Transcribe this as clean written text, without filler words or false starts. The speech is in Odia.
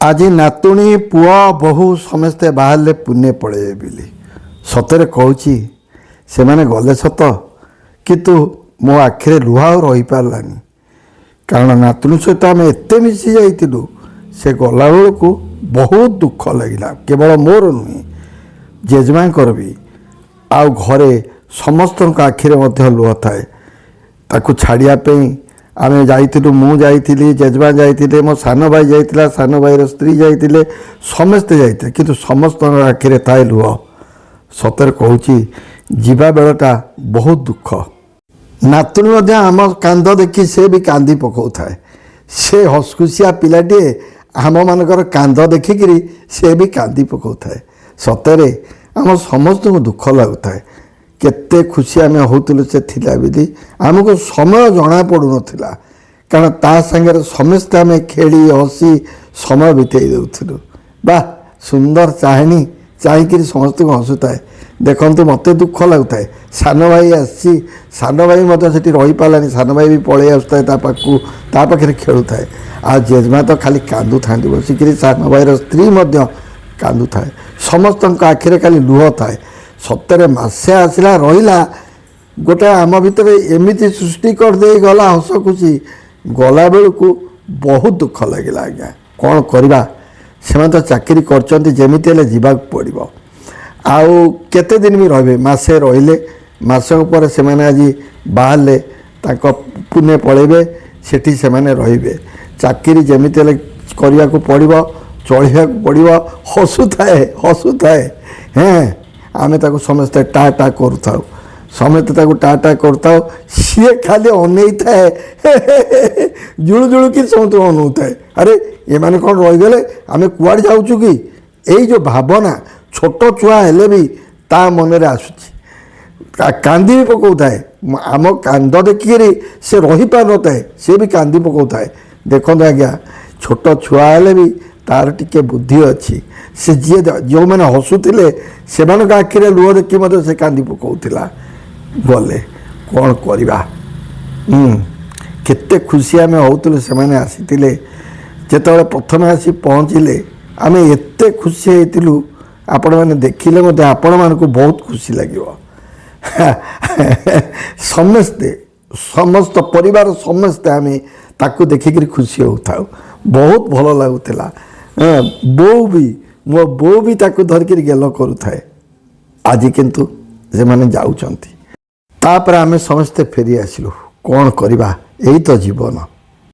ଆଜି ନାତୁଣୀ ପୁଅ ବୋହୂ ସମସ୍ତେ ବାହାରିଲେ ପୁନେ ପଳେଇବେ ବୋଲି ସତରେ କହୁଛି। ସେମାନେ ଗଲେ ସତ, କିନ୍ତୁ ମୋ ଆଖିରେ ଲୁହ ଆଉ ରହିପାରିଲାନି। କାରଣ ନାତୁଣୀ ସହିତ ଆମେ ଏତେ ମିଶି ଯାଇଥିଲୁ, ସେ ଗଲାବେଳକୁ ବହୁତ ଦୁଃଖ ଲାଗିଲା। କେବଳ ମୋର ନୁହେଁ, ଜେଜେମାଙ୍କର ବି, ଆଉ ଘରେ ସମସ୍ତଙ୍କ ଆଖିରେ ମଧ୍ୟ ଲୁହ ଥାଏ। ତାକୁ ଛାଡ଼ିବା ପାଇଁ ଆମେ ଯାଇଥିଲୁ, ମୁଁ ଯାଇଥିଲି, ଜେଜେମା ଯାଇଥିଲେ, ମୋ ସାନ ଭାଇ ଯାଇଥିଲା, ସାନ ଭାଇର ସ୍ତ୍ରୀ ଯାଇଥିଲେ, ସମସ୍ତେ ଯାଇଥିଲେ, କିନ୍ତୁ ସମସ୍ତଙ୍କ ଆଖିରେ ଥାଏ ଲୁହ। ସତରେ କହୁଛି, ଯିବା ବେଳଟା ବହୁତ ଦୁଃଖ। ନାତୁଣୀ ମଧ୍ୟ ଆମ କାନ୍ଦ ଦେଖି ସେ ବି କାନ୍ଦି ପକାଉଥାଏ। ସେ ହସଖୁସିଆ ପିଲାଟିଏ, ଆମମାନଙ୍କର କାନ୍ଦ ଦେଖିକିରି ସେ ବି କାନ୍ଦି ପକାଉଥାଏ। ସତରେ ଆମ ସମସ୍ତଙ୍କୁ ଦୁଃଖ ଲାଗୁଥାଏ। କେତେ ଖୁସି ଆମେ ହେଉଥିଲୁ ସେ ଥିଲା ବୋଲି, ଆମକୁ ସମୟ ଜଣାପଡ଼ୁନଥିଲା। କାରଣ ତା ସାଙ୍ଗରେ ସମସ୍ତେ ଆମେ ଖେଳି ହସି ସମୟ ବିତେଇ ଦେଉଥିଲୁ। ବା ସୁନ୍ଦର ଚାହାଣୀ ଚାହିଁକିରି ସମସ୍ତଙ୍କୁ ହସୁଥାଏ। ଦେଖନ୍ତୁ, ମୋତେ ଦୁଃଖ ଲାଗୁଥାଏ। ସାନ ଭାଇ ଆସିଛି, ସାନ ଭାଇ ମଧ୍ୟ ସେଠି ରହିପାରିଲାନି। ସାନ ଭାଇ ବି ପଳେଇ ଆସୁଥାଏ ତା ପାଖକୁ, ତା ପାଖରେ ଖେଳୁଥାଏ। ଆଉ ଜେଜେମା ତ ଖାଲି କାନ୍ଦୁଥାନ୍ତି ବସିକିରି। ସାନ ଭାଇର ସ୍ତ୍ରୀ ମଧ୍ୟ କାନ୍ଦୁଥାଏ। ସମସ୍ତଙ୍କ ଆଖିରେ ଖାଲି ଲୁହ ଥାଏ। ସତରେ ମାସେ ଆସିଲା, ରହିଲା, ଗୋଟେ ଆମ ଭିତରେ ଏମିତି ସୃଷ୍ଟି କରିଦେଇ ଗଲା ହସ ଖୁସି। ଗଲାବେଳକୁ ବହୁତ ଦୁଃଖ ଲାଗିଲା। ଆଜ୍ଞା କ'ଣ କରିବା, ସେମାନେ ତ ଚାକିରି କରିଛନ୍ତି, ଯେମିତି ହେଲେ ଯିବାକୁ ପଡ଼ିବ। ଆଉ କେତେ ଦିନ ବି ରହିବେ? ମାସେ ରହିଲେ, ମାସକ ପରେ ସେମାନେ ଆଜି ବାହାରିଲେ, ତାଙ୍କ ପୁନେ ପଳେଇବେ, ସେଠି ସେମାନେ ରହିବେ। ଚାକିରି ଯେମିତି ହେଲେ କରିବାକୁ ପଡ଼ିବ, ଚଳିବାକୁ ପଡ଼ିବ। ହସୁଥାଏ ହସୁଥାଏ। ଆମେ ତାକୁ ସମସ୍ତେ ଟା ଟା କରୁଥାଉ, ସମସ୍ତେ ତାକୁ ଟା ଟା କରୁଥାଉ। ସିଏ ଖାଲି ଅନେଇଥାଏ, ଜୁଳୁ ଜୁଳୁକି ସମସ୍ତଙ୍କୁ ଅନଉଥାଏ। ଆରେ ଏମାନେ କ'ଣ ରହିଗଲେ, ଆମେ କୁଆଡ଼େ ଯାଉଛୁ କି? ଏଇ ଯେଉଁ ଭାବନା ଛୋଟ ଛୁଆ ହେଲେ ବି ତା ମନରେ ଆସୁଛି। କାନ୍ଦି ବି ପକାଉଥାଏ। ଆମ କାନ୍ଦ ଦେଖିକିରି ସେ ରହିପାରୁନଥାଏ, ସେ ବି କାନ୍ଦି ପକାଉଥାଏ। ଦେଖନ୍ତୁ ଆଜ୍ଞା, ଛୋଟ ଛୁଆ ହେଲେ ବି ତାର ଟିକେ ବୁଦ୍ଧି ଅଛି। ସେ ଯେଉଁମାନେ ହସୁଥିଲେ, ସେମାନଙ୍କ ଆଖିରେ ଲୁହ ଦେଖି ମଧ୍ୟ ସେ କାନ୍ଦି ପକାଉଥିଲା। ଗଲେ, କ'ଣ କରିବା? କେତେ ଖୁସି ଆମେ ହେଉଥିଲୁ ସେମାନେ ଆସିଥିଲେ। ଯେତେବେଳେ ପ୍ରଥମେ ଆସି ପହଞ୍ଚିଲେ, ଆମେ ଏତେ ଖୁସି ହେଇଥିଲୁ। ଆପଣମାନେ ଦେଖିଲେ ମଧ୍ୟ ଆପଣମାନଙ୍କୁ ବହୁତ ଖୁସି ଲାଗିବ। ସମସ୍ତେ, ସମସ୍ତ ପରିବାର ସମସ୍ତେ ଆମେ ତାକୁ ଦେଖିକିରି ଖୁସି ହେଉଥାଉ। ବହୁତ ଭଲ ଲାଗୁଥିଲା। ବୋଉ ବି, ମୋ ବୋଉ ବି ତାକୁ ଧରିକିରି ଗେଲ କରୁଥାଏ। ଆଜି କିନ୍ତୁ ସେମାନେ ଯାଉଛନ୍ତି। ତାପରେ ଆମେ ସମସ୍ତେ ଫେରି ଆସିଲୁ। କ'ଣ କରିବା, ଏଇ ତ ଜୀବନ।